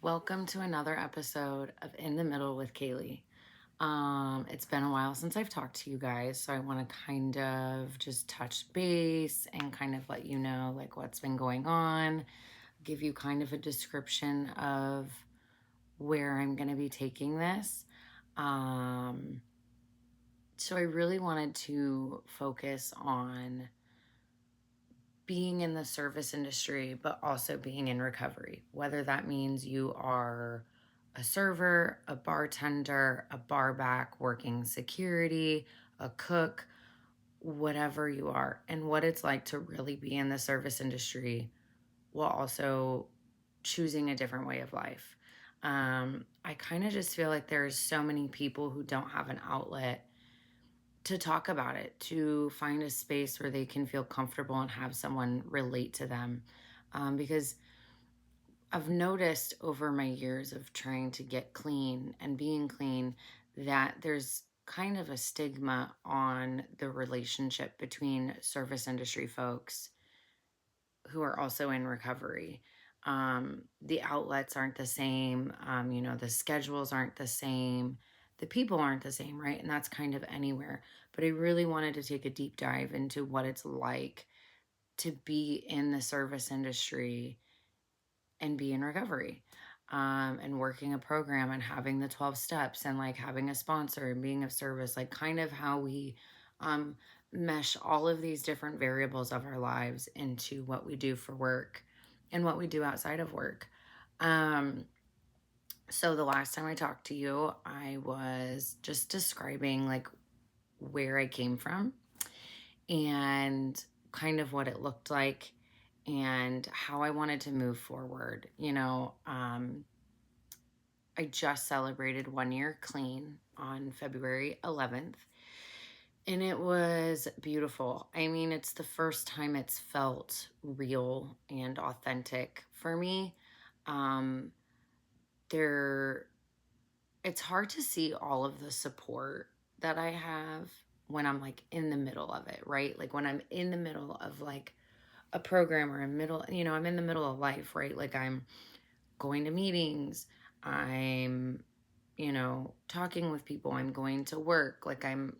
Welcome to another episode of In the Middle with Kaylee. It's been a while since I've talked to you guys, so I want to kind of just touch base and kind of let you know like what's been going on, give you kind of a description of where I'm going to be taking this. Um, so I really wanted to focus on being in the service industry, but also being in recovery, whether that means you are a server, a bartender, a bar back, working security, a cook, whatever you are, and what it's like to really be in the service industry while also choosing a different way of life. I kind of just feel like there's so many people who don't have an outlet to talk about it, to find a space where they can feel comfortable and have someone relate to them. Because I've noticed over my years of trying to get clean and being clean that there's kind of a stigma on the relationship between service industry folks who are also in recovery. The outlets aren't the same, the schedules aren't the same, the people aren't the same, right? And that's kind of anywhere. But I really wanted to take a deep dive into what it's like to be in the service industry and be in recovery. And working a program and having the 12 steps and like having a sponsor and being of service, like kind of how we um, mesh all of these different variables of our lives into what we do for work and what we do outside of work. Um, so the last time I talked to you, I was just describing like where I came from and kind of what it looked like and how I wanted to move forward. I just celebrated 1 year clean on February 11th, and it was beautiful. I mean, it's the first time it's felt real and authentic for me. Um, there, it's hard to see all of the support that I have when I'm like in the middle of it, right? Like when I'm in the middle of like a program or I'm in the middle of life, right? Like I'm going to meetings, I'm, talking with people, I'm going to work, like I'm,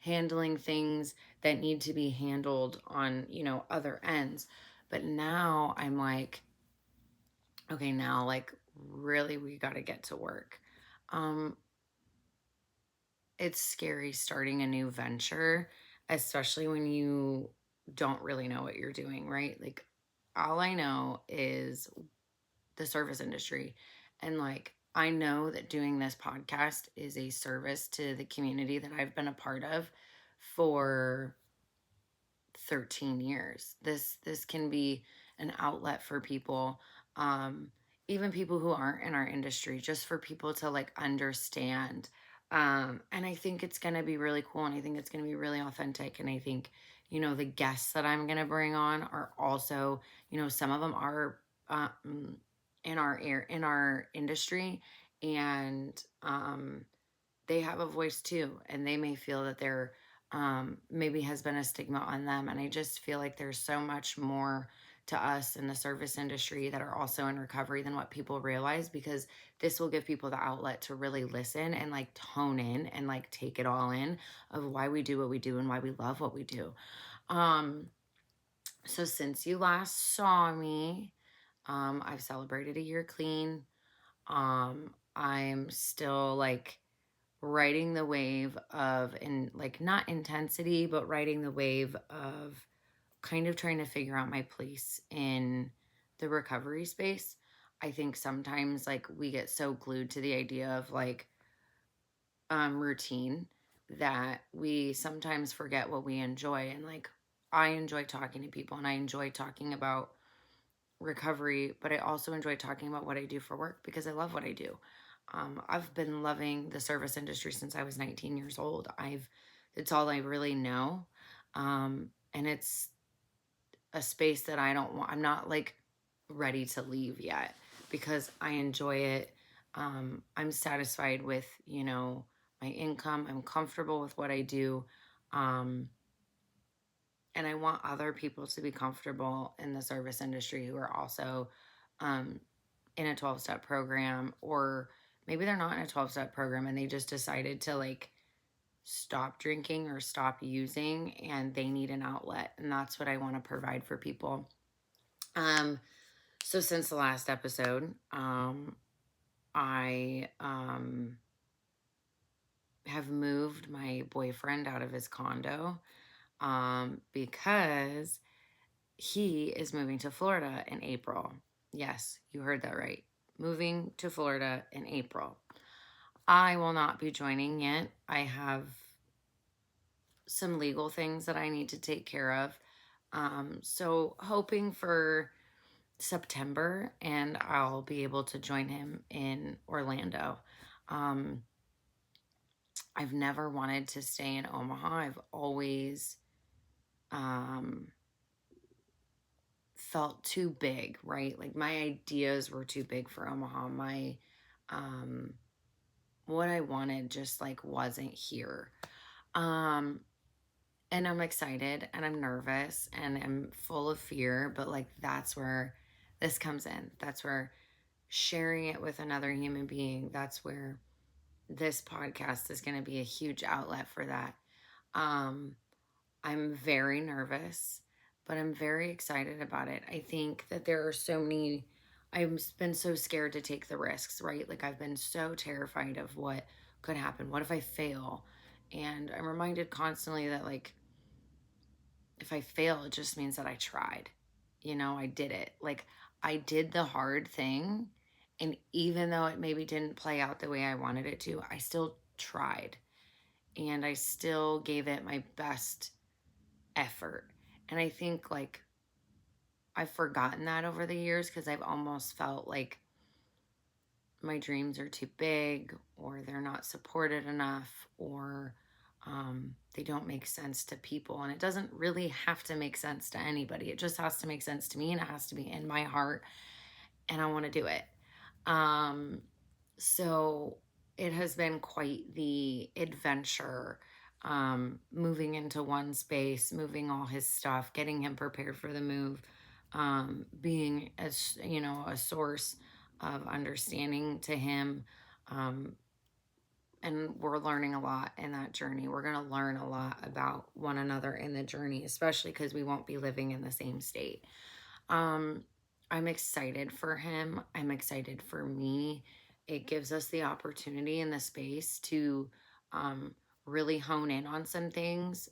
handling things that need to be handled on, other ends. But now I'm like, okay, now like really we got to get to work. Um, it's scary starting a new venture, especially when you don't really know what you're doing, right? Like all I know is the service industry. And like, I know that doing this podcast is a service to the community that I've been a part of for 13 years. This can be an outlet for people, um, even people who aren't in our industry, just for people to like understand. And I think it's going to be really cool, and I think it's going to be really authentic. And I think, the guests that I'm going to bring on are also, some of them are in our industry, and they have a voice too, and they may feel that they're maybe has been a stigma on them. And I just feel like there's so much more to us in the service industry that are also in recovery than what people realize, because this will give people the outlet to really listen and like tone in and like take it all in of why we do what we do and why we love what we do. Um, so since you last saw me, I've celebrated 1 year clean. I'm still like riding the wave of, in like not intensity, but riding the wave of kind of trying to figure out my place in the recovery space. I think sometimes like we get so glued to the idea of like routine that we sometimes forget what we enjoy. And like I enjoy talking to people and I enjoy talking about recovery, but I also enjoy talking about what I do for work because I love what I do. I've been loving the service industry since I was 19 years old. It's all I really know. And it's a space that I'm not like ready to leave yet because I enjoy it. I'm satisfied with, my income. I'm comfortable with what I do. Um, and I want other people to be comfortable in the service industry who are also, um, in a 12-step program, or maybe they're not in a 12-step program and they just decided to like stop drinking or stop using and they need an outlet. And that's what I want to provide for people. So since the last episode, I have moved my boyfriend out of his condo because he is moving to Florida in April. Yes, you heard that right. Moving to Florida in April. I will not be joining yet. I have some legal things that I need to take care of. So hoping for September and I'll be able to join him in Orlando. Um, I've never wanted to stay in Omaha. I've always um, felt too big, right? Like my ideas were too big for Omaha. My um, what I wanted just like wasn't here. Um, and I'm excited and I'm nervous and I'm full of fear, but like that's where this comes in. That's where sharing it with another human being, that's where this podcast is going to be a huge outlet for that. Um, I'm very nervous, but I'm very excited about it. I think that there are so many, I've been so scared to take the risks, right? Like I've been so terrified of what could happen. What if I fail? And I'm reminded constantly that like if I fail, it just means that I tried. I did it. Like I did the hard thing. And even though it maybe didn't play out the way I wanted it to, I still tried. And I still gave it my best effort. And I think like I've forgotten that over the years because I've almost felt like my dreams are too big or they're not supported enough or they don't make sense to people. And it doesn't really have to make sense to anybody. It just has to make sense to me and it has to be in my heart and I want to do it. Um, so it has been quite the adventure, moving into one space, moving all his stuff, getting him prepared for the move, being as a source of understanding to him. Um, and we're learning a lot in that journey. We're going to learn a lot about one another in the journey, especially because we won't be living in the same state. Um, I'm excited for him. I'm excited for me. It gives us the opportunity in the space to um, really hone in on some things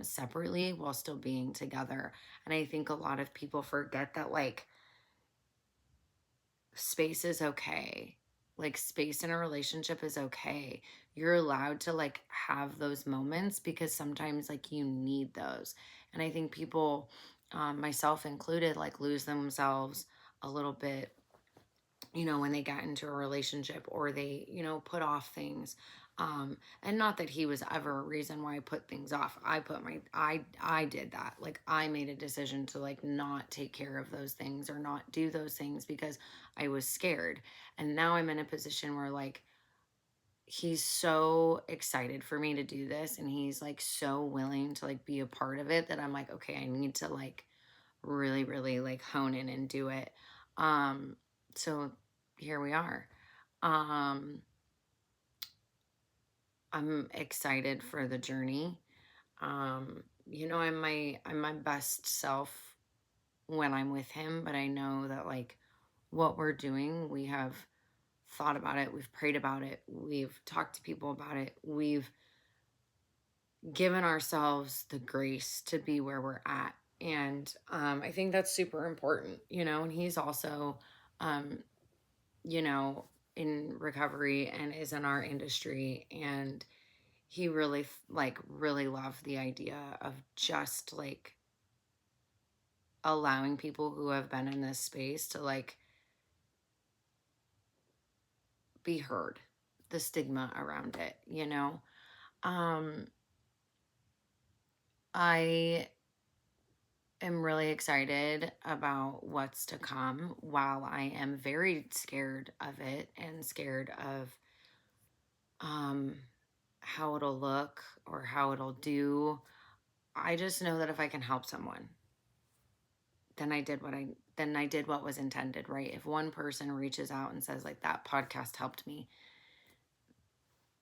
separately while still being together. And I think a lot of people forget that, like, space is okay. Like, space in a relationship is okay. You're allowed to, like, have those moments because sometimes, like, you need those. And I think people, myself included, like, lose themselves a little bit, when they got into a relationship or they, put off things. And not that he was ever a reason why I put things off. I did that. Like I made a decision to like not take care of those things or not do those things because I was scared. And now I'm in a position where like he's so excited for me to do this and he's like so willing to like be a part of it that I'm like, okay, I need to like really, really like hone in and do it. So here we are. Um, I'm excited for the journey. I'm my best self when I'm with him, but I know that like what we're doing, we have thought about it, we've prayed about it, we've talked to people about it, we've given ourselves the grace to be where we're at. And I think that's super important, and he's also um, you know, in recovery and is in our industry. And he really, like, really loved the idea of just like allowing people who have been in this space to like be heard, the stigma around it. Um, I am really excited about what's to come while I am very scared of it and scared of um how it'll look or how it'll do. I just know that if I can help someone, then I did what I then I did what was intended, right? If one person reaches out and says, like, that podcast helped me,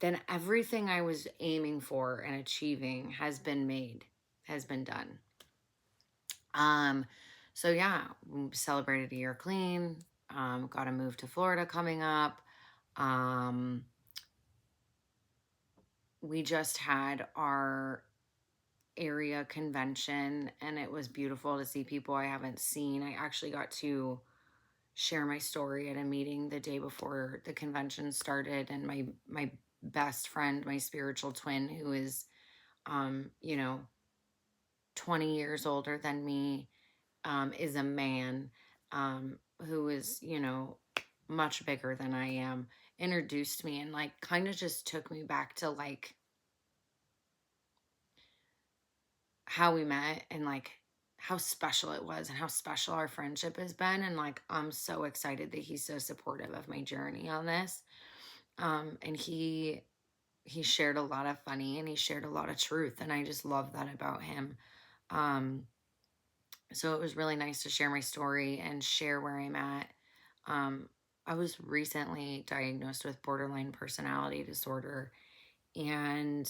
then everything I was aiming for and achieving has been made, has been done. Um, so yeah, celebrated a year clean. Got to move to Florida coming up. Um, we just had our area convention and it was beautiful to see people I haven't seen. I actually got to share my story at a meeting the day before the convention started, and my best friend, my spiritual twin, who is 20 years older than me, is a man, who is, much bigger than I am, introduced me and like kind of just took me back to like how we met and like how special it was and how special our friendship has been. And like, I'm so excited that he's so supportive of my journey on this. And he shared a lot of funny and he shared a lot of truth. And I just love that about him. Um, so it was really nice to share my story and share where I'm at. Um, I was recently diagnosed with borderline personality disorder, and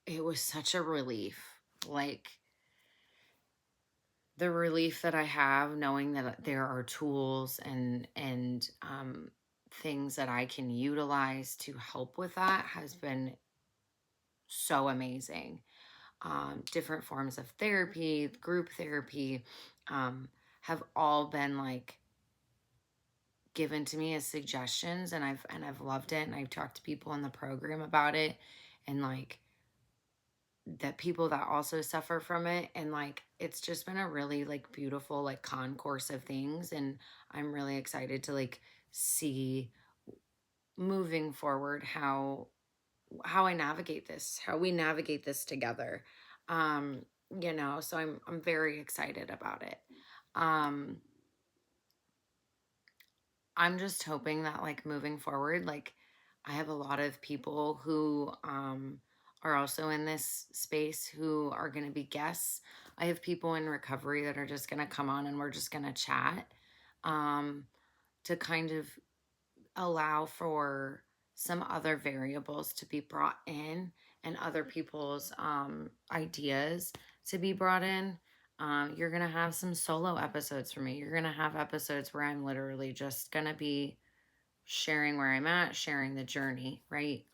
it was such a relief. Like, the relief that I have knowing that there are tools and things that I can utilize to help with that has been so amazing. Different forms of therapy, group therapy, um, have all been like given to me as suggestions, and I've loved it, and I've talked to people in the program about it, and like that people that also suffer from it, and like it's just been a really like beautiful like concourse of things, and I'm really excited to like see moving forward how I navigate this, how we navigate this together. Um, so I'm very excited about it. Um, I'm just hoping that like moving forward, like I have a lot of people who are also in this space who are going to be guests. I have people in recovery that are just going to come on and we're just going to chat, um, to kind of allow for some other variables to be brought in and other people's ideas to be brought in. You're going to have some solo episodes for me. You're going to have episodes where I'm literally just going to be sharing where I'm at, sharing the journey, right?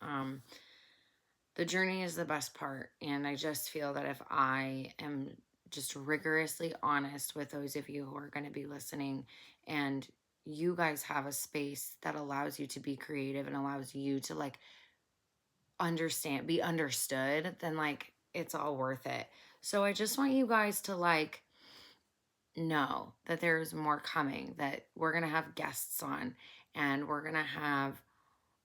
The journey is the best part. And I just feel that if I am just rigorously honest with those of you who are going to be listening, and you guys have a space that allows you to be creative and allows you to like understand, be understood, then like it's all worth it. So I just want you guys to like know that there's more coming, that we're going to have guests on, and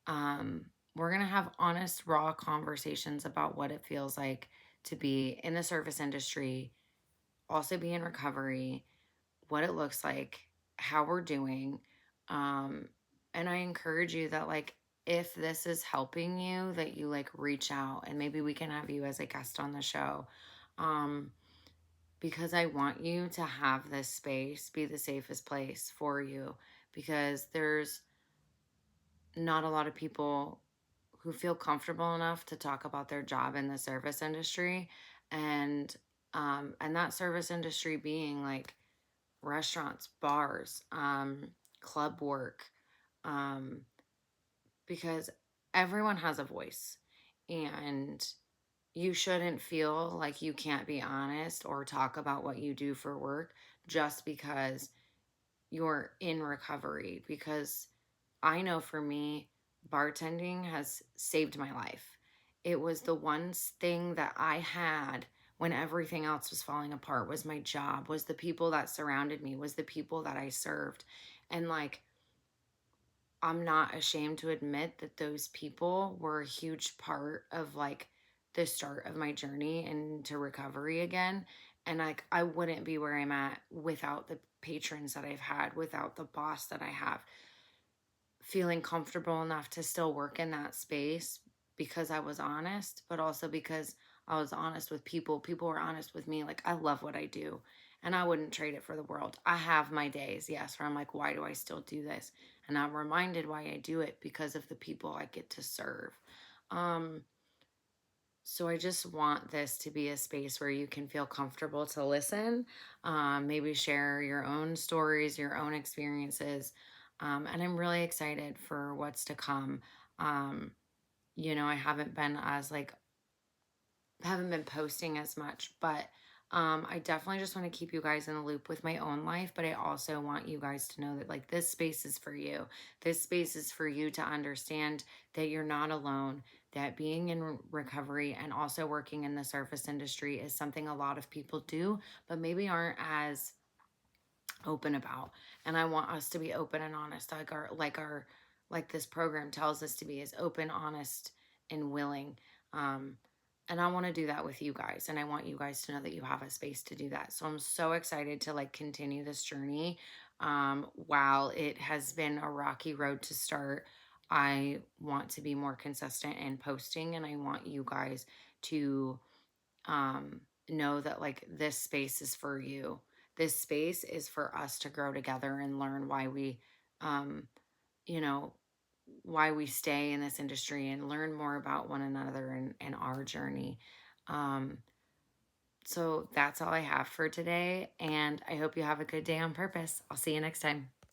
um we're going to have honest raw conversations about what it feels like to be in the service industry, also be in recovery, what it looks like, how we're doing. Um, and I encourage you that, like, if this is helping you, that you like reach out and maybe we can have you as a guest on the show. Um, because I want you to have this space be the safest place for you, because there's not a lot of people who feel comfortable enough to talk about their job in the service industry, and and that service industry being like restaurants, bars, club work, um, because everyone has a voice, and you shouldn't feel like you can't be honest or talk about what you do for work just because you're in recovery. Because I know for me, bartending has saved my life. It was the one thing that I had when everything else was falling apart, was my job, was the people that surrounded me, was the people that I served. And like, I'm not ashamed to admit that those people were a huge part of like the start of my journey into recovery again. And like, I wouldn't be where I'm at without the patrons that I've had, without the boss that I have, feeling comfortable enough to still work in that space because I was honest, but also because I was honest with people. People were honest with me. Like, I love what I do. And I wouldn't trade it for the world. I have my days, yes, where I'm like, why do I still do this? And I'm reminded why I do it because of the people I get to serve. Um, so I just want this to be a space where you can feel comfortable to listen, maybe share your own stories, your own experiences. And I'm really excited for what's to come. Um, I haven't been as like haven't been posting as much, but I definitely just want to keep you guys in the loop with my own life. But I also want you guys to know that, like, this space is for you. This space is for you to understand that you're not alone, that being in recovery and also working in the service industry is something a lot of people do, but maybe aren't as open about. And I want us to be open and honest, like this program tells us to be, is open, honest, and willing. Um, and I want to do that with you guys. And I want you guys to know that you have a space to do that. So I'm so excited to like continue this journey. While it has been a rocky road to start, I want to be more consistent in posting, and I want you guys to know that like this space is for you. This space is for us to grow together and learn um, you know, why we stay in this industry and learn more about one another and our journey. Um, so that's all I have for today. And I hope you have a good day on purpose. I'll see you next time.